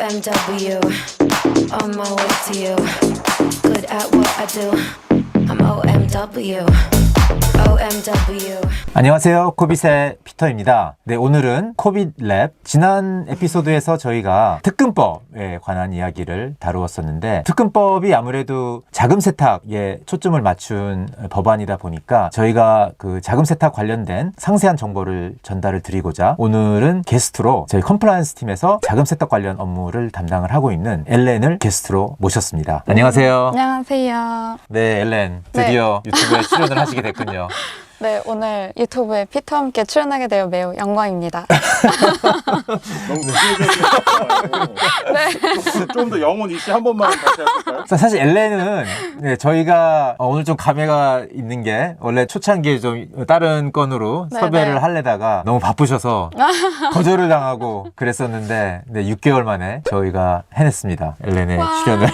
OMW, on my way to you. Good at what I do. I'm OMW, OMW. 안녕하세요. 코빗의 피터입니다. 네, 오늘은 코빗 랩. 지난 에피소드에서 저희가 특근법에 관한 이야기를 다루었었는데, 특근법이 아무래도 자금 세탁에 초점을 맞춘 법안이다 보니까 저희가 그 자금 세탁 관련된 상세한 정보를 전달을 드리고자 오늘은 게스트로 저희 컴플라이언스 팀에서 자금 세탁 관련 업무를 담당을 하고 있는 엘렌을 게스트로 모셨습니다. 안녕하세요. 안녕하세요. 네, 엘렌. 드디어 유튜브에 출연을 하시게 됐군요. 네, 오늘 유튜브에 피터와 함께 출연하게 되어 매우 영광입니다. 너무 구체적이고 좀 더 영혼 이씨 한 번만 다시 해볼까요? 사실 엘렌은 네, 저희가 오늘 좀 감회가 있는 게 원래 초창기에 좀 다른 건으로 네네. 섭외를 하려다가 너무 바쁘셔서 거절을 당하고 그랬었는데 네, 6개월 만에 저희가 해냈습니다. 엘렌의 출연을.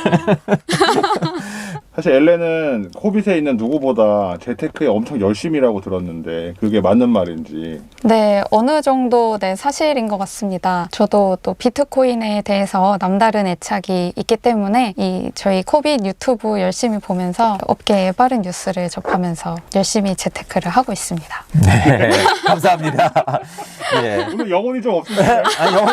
사실 엘렌은 코빗에 있는 누구보다 재테크에 엄청 열심히라고 들었는데 그게 맞는 말인지. 네, 어느 정도 네, 사실인 것 같습니다. 저도 또 비트코인에 대해서 남다른 애착이 있기 때문에 저희 코빗 유튜브 열심히 보면서 업계의 빠른 뉴스를 접하면서 열심히 재테크를 하고 있습니다. 네, 감사합니다. 예. 오늘 영혼이 좀 없으세요?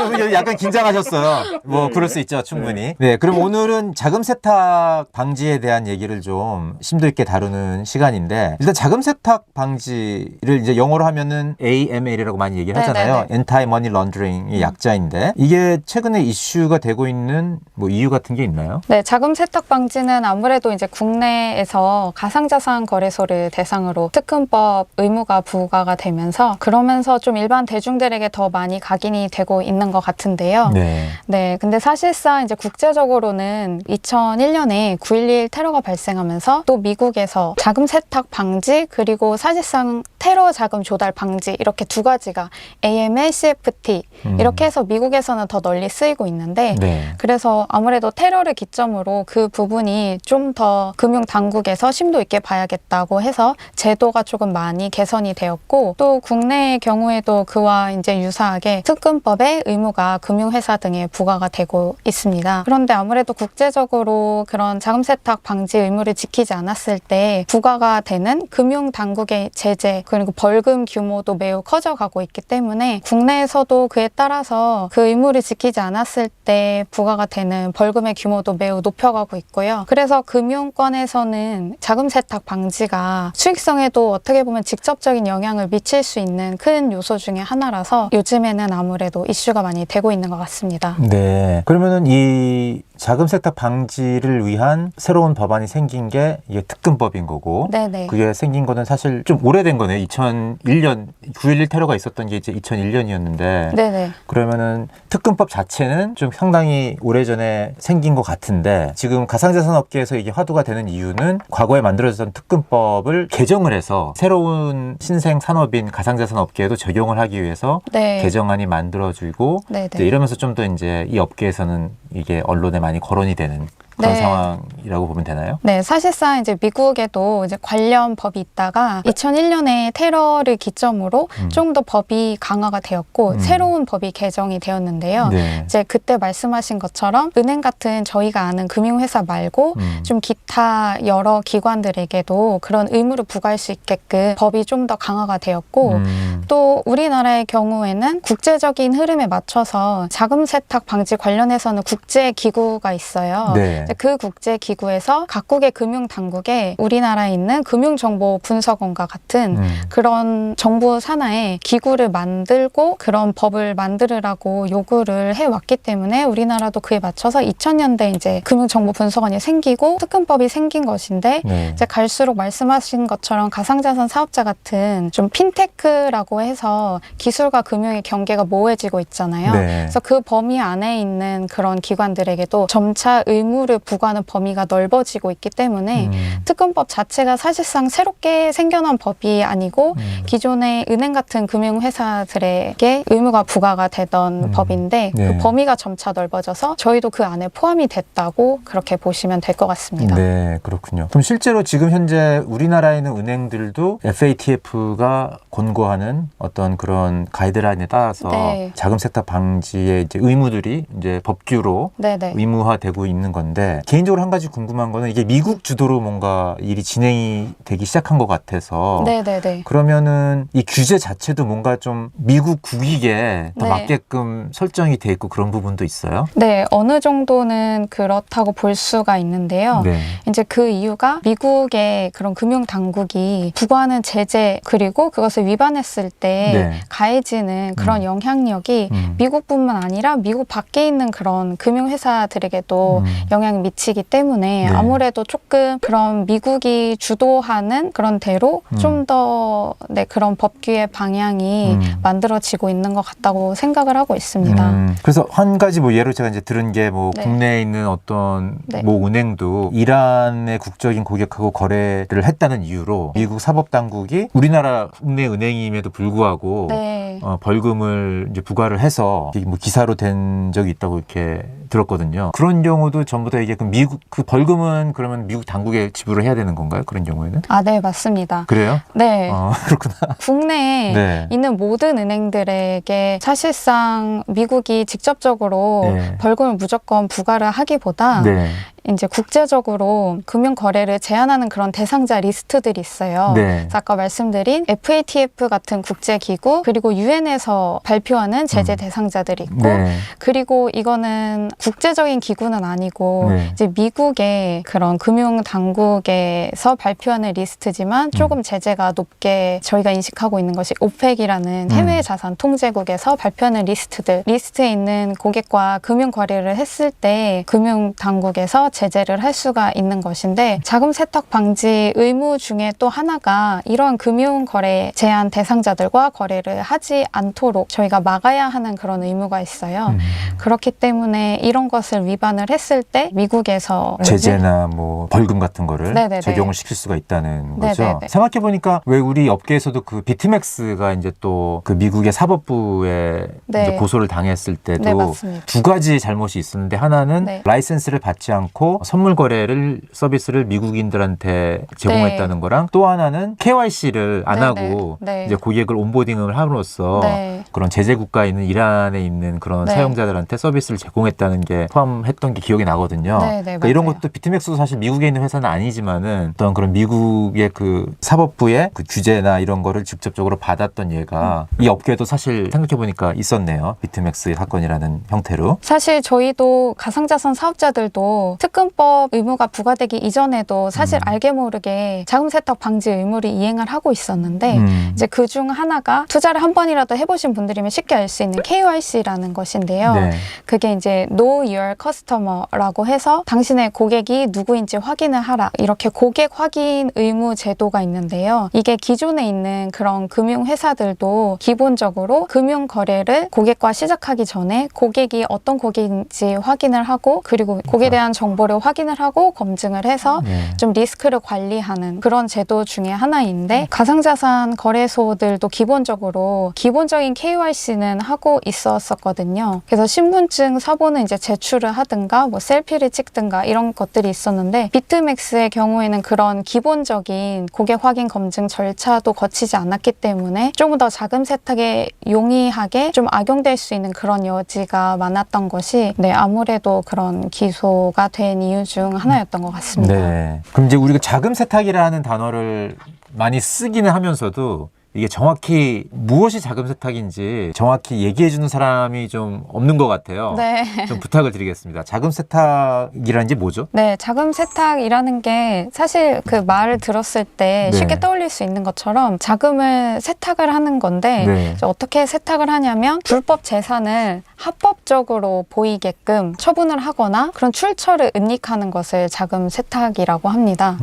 오늘 약간 긴장하셨어요. 뭐 그럴 수 있죠, 충분히. 네, 그럼 오늘은 자금 세탁 방지에 대한 얘기를 좀 심도 있게 다루는 시간인데, 일단 자금 세탁 방지를 이제 영어로 하면은 AML이라고 많이 얘기를 하잖아요. Anti Money Laundering이 약자인데, 이게 최근에 이슈가 되고 있는 뭐 이유 같은 게 있나요? 네, 자금 세탁 방지는 아무래도 이제 국내에서 가상자산 거래소를 대상으로 특근법 의무가 부과가 되면서 그러면서 좀 일반 대중들에게 더 많이 각인이 되고 있는 것 같은데요. 네. 네, 근데 사실상 이제 국제적으로는 2001년에 9.11 테러가 발생하면서 또 미국에서 자금 세탁 방지 그리고 사실상 테러 자금 조달 방지 이렇게 두 가지가 AML, CFT 이렇게 해서 미국에서는 더 널리 쓰이고 있는데 네. 그래서 아무래도 테러를 기점으로 그 부분이 좀 더 금융 당국에서 심도 있게 봐야겠다고 해서 제도가 조금 많이 개선이 되었고 또 국내의 경우에도 그와 이제 유사하게 특근법의 의무가 금융회사 등에 부과가 되고 있습니다. 그런데 아무래도 국제적으로 그런 자금 세탁 방지 의무를 지키지 않았을 때 부과가 되는 금융 당국의 제재 그리고 벌금 규모도 매우 커져가고 있기 때문에 국내에서도 그에 따라서 그 의무를 지키지 않았을 때 부과가 되는 벌금의 규모도 매우 높여가고 있고요. 그래서 금융권에서는 자금 세탁 방지가 수익성에도 어떻게 보면 직접적인 영향을 미칠 수 있는 큰 요소 중에 하나라서 요즘에는 아무래도 이슈가 많이 되고 있는 것 같습니다. 네. 그러면은 이 자금 세탁 방지를 위한 새로운 법안이 생긴 게 이게 특근법인 거고, 네네. 그게 생긴 거는 사실 좀 오래된 거네요. 2001년 9.11 테러가 있었던 게 이제 2001년이었는데, 네네. 그러면은 특근법 자체는 좀 상당히 오래전에 생긴 것 같은데, 지금 가상자산 업계에서 이게 화두가 되는 이유는 과거에 만들어졌던 특근법을 개정을 해서 새로운 신생 산업인 가상자산 업계에도 적용을 하기 위해서 네. 개정안이 만들어지고, 네네. 이제 이러면서 좀 더 이제 이 업계에서는 이게 언론에 많이 거론이 되는 그런 네. 상황이라고 보면 되나요? 네, 사실상 이제 미국에도 이제 관련 법이 있다가 2001년에 테러를 기점으로 좀 더 법이 강화가 되었고 새로운 법이 개정이 되었는데요. 네. 이제 그때 말씀하신 것처럼 은행 같은 저희가 아는 금융회사 말고 좀 기타 여러 기관들에게도 그런 의무를 부과할 수 있게끔 법이 좀 더 강화가 되었고 또 우리나라의 경우에는 국제적인 흐름에 맞춰서 자금 세탁 방지 관련해서는 국제기구가 있어요. 네. 그 국제기구에서 각국의 금융당국에 우리나라에 있는 금융정보분석원과 같은 그런 정부 산하의 기구를 만들고 그런 법을 만들으라고 요구를 해왔기 때문에 우리나라도 그에 맞춰서 2000년대 이제 금융정보분석원이 생기고 특근법이 생긴 것인데 네. 이제 갈수록 말씀하신 것처럼 가상자산 사업자 같은 좀 핀테크라고 해서 기술과 금융의 경계가 모호해지고 있잖아요. 네. 그래서 그 범위 안에 있는 그런 기관들에게도 점차 의무를 의무를 부과하는 범위가 넓어지고 있기 때문에 특근법 자체가 사실상 새롭게 생겨난 법이 아니고 기존의 은행 같은 금융회사들에게 의무가 부과가 되던 법인데 네. 그 범위가 점차 넓어져서 저희도 그 안에 포함이 됐다고 그렇게 보시면 될 것 같습니다. 네, 그렇군요. 그럼 실제로 지금 현재 우리나라에 있는 은행들도 FATF가 권고하는 어떤 그런 가이드라인에 따라서 네. 자금 세탁 방지의 이제 의무들이 이제 법규로 네네. 의무화되고 있는 건데 개인적으로 한 가지 궁금한 거는 이게 미국 주도로 뭔가 일이 진행이 되기 시작한 것 같아서 네네네. 그러면은 이 규제 자체도 뭔가 좀 미국 국익에 더 네. 맞게끔 설정이 돼 있고 그런 부분도 있어요? 네, 어느 정도는 그렇다고 볼 수가 있는데요. 네. 이제 그 이유가 미국의 그런 금융 당국이 부과하는 제재 그리고 그것을 위반했을 때 네. 가해지는 그런 영향력이 미국뿐만 아니라 미국 밖에 있는 그런 금융회사들에게도 영향이 미치기 때문에 네. 아무래도 조금 그런 미국이 주도하는 그런 대로 좀 더 네, 그런 법규의 방향이 만들어지고 있는 것 같다고 생각을 하고 있습니다. 그래서 한 가지 뭐 예로 제가 이제 들은 게 뭐 네. 국내에 있는 어떤 네. 모 은행도 이란의 국적인 고객하고 거래를 했다는 이유로 미국 사법당국이 우리나라 국내 은행임에도 불구하고 네. 벌금을 이제 부과를 해서 이게 뭐 기사로 된 적이 있다고 이렇게 들었거든요. 그런 경우도 전부 다 이게 그 미국 그 벌금은 그러면 미국 당국에 지불을 해야 되는 건가요? 그런 경우에는? 아, 네, 맞습니다. 그래요? 네. 그렇구나. 국내에 네. 있는 모든 은행들에게 사실상 미국이 직접적으로 네. 벌금을 무조건 부과를 하기보다 네. 이제 국제적으로 금융 거래를 제한하는 그런 대상자 리스트들이 있어요. 네. 그래서 아까 말씀드린 FATF 같은 국제기구 그리고 유엔에서 발표하는 제재 대상자들이 있고 네. 그리고 이거는 국제적인 기구는 아니고 네. 이제 미국의 그런 금융 당국에서 발표하는 리스트지만 조금 제재가 높게 저희가 인식하고 있는 것이 오펙이라는 해외 자산 통제국에서 발표하는 리스트들 리스트에 있는 고객과 금융 거래를 했을 때 금융 당국에서 제재를 할 수가 있는 것인데 자금 세탁 방지 의무 중에 또 하나가 이러한 금융 거래 제한 대상자들과 거래를 하지 않도록 저희가 막아야 하는 그런 의무가 있어요. 그렇기 때문에 이런 것을 위반을 했을 때 미국에서 제재나 뭐 벌금 같은 거를 네네네. 적용을 시킬 수가 있다는 거죠. 네네네. 생각해 보니까 왜 우리 업계에서도 그 비트맥스가 이제 또 그 미국의 사법부에 네. 이제 고소를 당했을 때도 네, 맞습니다. 두 가지 잘못이 있었는데 하나는 네. 라이센스를 받지 않고 선물 거래를 서비스를 미국인들한테 제공했다는 거랑 또 하나는 KYC를 안 네네. 하고 네. 이제 고객을 온보딩을 함으로써 네. 그런 제재 국가에 있는 이란에 있는 그런 네. 사용자들한테 서비스를 제공했다는 게 포함했던 게 기억이 나거든요. 네, 그러니까 이런 맞아요. 것도 비트맥스도 사실 미국에 있는 회사는 아니지만은 어떤 그런 미국의 그 사법부의 그 규제나 이런 거를 직접적으로 받았던 예가 이 업계에도 사실 생각해 보니까 있었네요. 비트맥스의 사건이라는 형태로. 사실 저희도 가상자산 사업자들도 특근법 의무가 부과되기 이전에도 사실 알게 모르게 자금 세탁 방지 의무를 이행을 하고 있었는데 이제 그 중 하나가 투자를 한 번이라도 해보신 분들이면 쉽게 알 수 있는 KYC라는 것인데요. 네. 그게 이제 Know Your Customer라고 해서 당신의 고객이 누구인지 확인을 하라. 이렇게 고객 확인 의무 제도가 있는데요. 이게 기존에 있는 그런 금융회사들도 기본적으로 금융 거래를 고객과 시작하기 전에 고객이 어떤 고객인지 확인을 하고 그리고 고객에 대한 정보를 확인을 하고 검증을 해서 네. 좀 리스크를 관리하는 그런 제도 중에 하나인데 가상자산 거래소들도 기본적으로 기본적인 KYC는 하고 있었거든요. 그래서 신분증 서본은 이제 제출을 하든가 뭐 셀피를 찍든가 이런 것들이 있었는데 비트맥스의 경우에는 그런 기본적인 고객 확인 검증 절차도 거치지 않았기 때문에 조금 더 자금 세탁에 용이하게 좀 악용될 수 있는 그런 여지가 많았던 것이 네, 아무래도 그런 기소가 된 이유 중 하나였던 것 같습니다. 네. 그럼 이제 우리가 자금 세탁이라는 단어를 많이 쓰기는 하면서도 이게 정확히 무엇이 자금 세탁인지 정확히 얘기해 주는 사람이 좀 없는 것 같아요. 네. 좀 부탁을 드리겠습니다. 자금 세탁이라는 게 뭐죠? 네, 자금 세탁이라는 게 사실 그 말을 들었을 때 네. 쉽게 떠올릴 수 있는 것처럼 자금을 세탁을 하는 건데 네. 이제 어떻게 세탁을 하냐면 불법 재산을 합법적으로 보이게끔 처분을 하거나 그런 출처를 은닉하는 것을 자금 세탁이라고 합니다.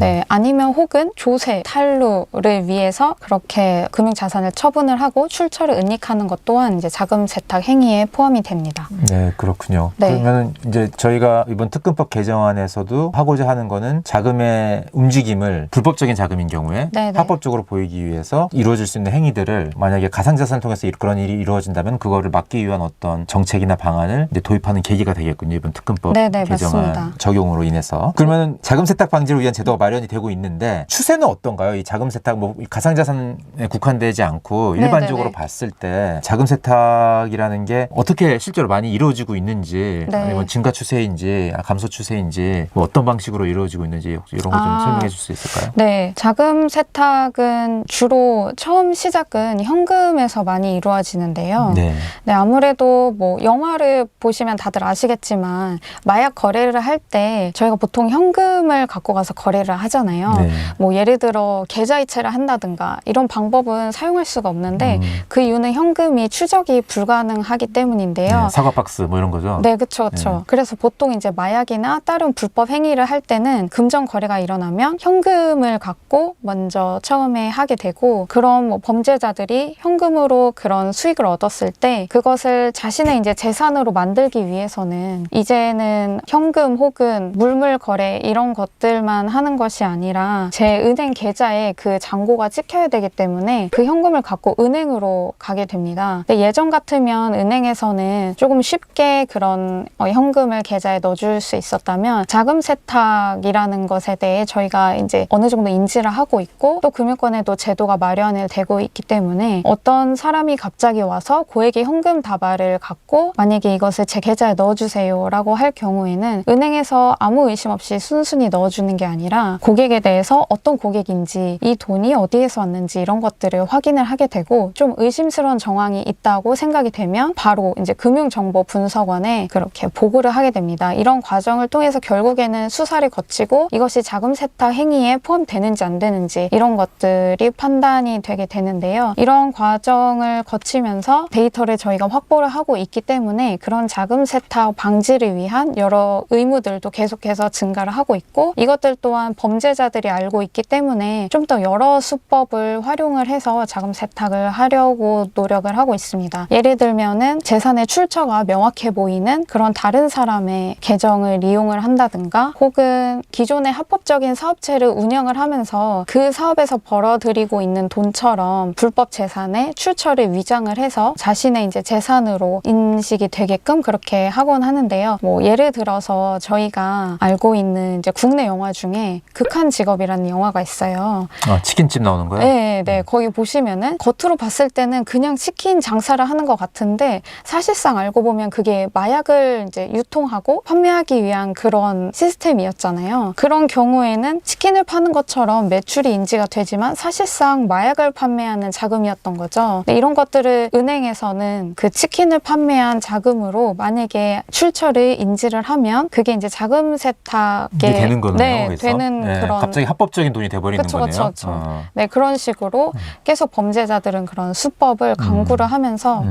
네, 아니면 혹은 조세, 탈루를 위해서 그렇게 이렇게 금융자산을 처분을 하고 출처를 은닉하는 것 또한 이제 자금 세탁 행위에 포함이 됩니다. 네, 그렇군요. 네. 그러면 이제 저희가 이번 특근법 개정안에서도 하고자 하는 거는 자금의 움직임을 불법적인 자금인 경우에 네네. 합법적으로 보이기 위해서 이루어질 수 있는 행위들을 만약에 가상자산을 통해서 그런 일이 이루어진다면 그거를 막기 위한 어떤 정책이나 방안을 이제 도입하는 계기가 되겠군요. 이번 특근법 네네, 개정안 맞습니다. 적용으로 인해서. 그러면 자금 세탁 방지를 위한 제도가 마련이 되고 있는데 추세는 어떤가요? 이 자금 세탁 뭐 가상자산에 국한되지 않고 일반적으로 네네네. 봤을 때 자금 세탁이라는 게 어떻게 실제로 많이 이루어지고 있는지 네. 아니면 증가 추세인지 감소 추세인지 뭐 어떤 방식으로 이루어지고 있는지 혹시 이런 거 좀 설명해 줄 수 있을까요? 네, 자금 세탁은 주로 처음 시작은 현금에서 많이 이루어지는데요. 네. 네, 아무래도 뭐 영화를 보시면 다들 아시겠지만 마약 거래를 할 때 저희가 보통 현금을 갖고 가서 거래를 하잖아요. 네. 뭐 예를 들어 계좌이체를 한다든가 이런 방법은 사용할 수가 없는데 그 이유는 현금이 추적이 불가능하기 때문인데요. 네, 사과 박스 뭐 이런 거죠? 네, 그쵸, 그쵸. 네. 그래서 보통 이제 마약이나 다른 불법 행위를 할 때는 금전 거래가 일어나면 현금을 갖고 먼저 처음에 하게 되고, 그런 뭐 범죄자들이 현금으로 그런 수익을 얻었을 때 그것을 자신의 이제 재산으로 만들기 위해서는 이제는 현금 혹은 물물 거래 이런 것들만 하는 것이 아니라 제 은행 계좌에 그 잔고가 찍혀야 되기 때문에 그 현금을 갖고 은행으로 가게 됩니다. 근데 예전 같으면 은행에서는 조금 쉽게 그런 현금을 계좌에 넣어줄 수 있었다면 자금 세탁이라는 것에 대해 저희가 이제 어느 정도 인지를 하고 있고 또 금융권에도 제도가 마련이 되고 있기 때문에 어떤 사람이 갑자기 와서 고액의 현금 다발을 갖고 만약에 이것을 제 계좌에 넣어주세요 라고 할 경우에는 은행에서 아무 의심 없이 순순히 넣어주는 게 아니라 고객에 대해서 어떤 고객인지 이 돈이 어디에서 왔는지 이런 것들을 확인을 하게 되고 좀 의심스러운 정황이 있다고 생각이 되면 바로 이제 금융정보분석원에 그렇게 보고를 하게 됩니다. 이런 과정을 통해서 결국에는 수사를 거치고 이것이 자금 세탁 행위에 포함되는지 안 되는지 이런 것들이 판단이 되게 되는데요. 이런 과정을 거치면서 데이터를 저희가 확보를 하고 있기 때문에 그런 자금 세탁 방지를 위한 여러 의무들도 계속해서 증가를 하고 있고 이것들 또한 범죄자들이 알고 있기 때문에 좀 더 여러 수법을 활용을 해서 자금 세탁을 하려고 노력을 하고 있습니다. 예를 들면은 재산의 출처가 명확해 보이는 그런 다른 사람의 계정을 이용을 한다든가 혹은 기존의 합법적인 사업체를 운영을 하면서 그 사업에서 벌어들이고 있는 돈처럼 불법 재산의 출처를 위장을 해서 자신의 이제 재산으로 인식이 되게끔 그렇게 하곤 하는데요. 뭐 예를 들어서 저희가 알고 있는 이제 국내 영화 중에 극한 직업이라는 영화가 있어요. 치킨집 나오는 거예요? 네, 네. 거기 보시면은 겉으로 봤을 때는 그냥 치킨 장사를 하는 것 같은데 사실상 알고 보면 그게 마약을 이제 유통하고 판매하기 위한 그런 시스템이었잖아요. 그런 경우에는 치킨을 파는 것처럼 매출이 인지가 되지만 사실상 마약을 판매하는 자금이었던 거죠. 네, 이런 것들을 은행에서는 그 치킨을 판매한 자금으로 만약에 출처를 인지를 하면 그게 이제 자금 세탁에 되는 거네요. 네, 그래서? 되는 네, 그런 갑자기 합법적인 돈이 돼버리는 그쵸, 거네요. 그쵸. 네, 그런 식으로 계속 범죄자들은 그런 수법을 강구를 하면서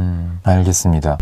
알겠습니다.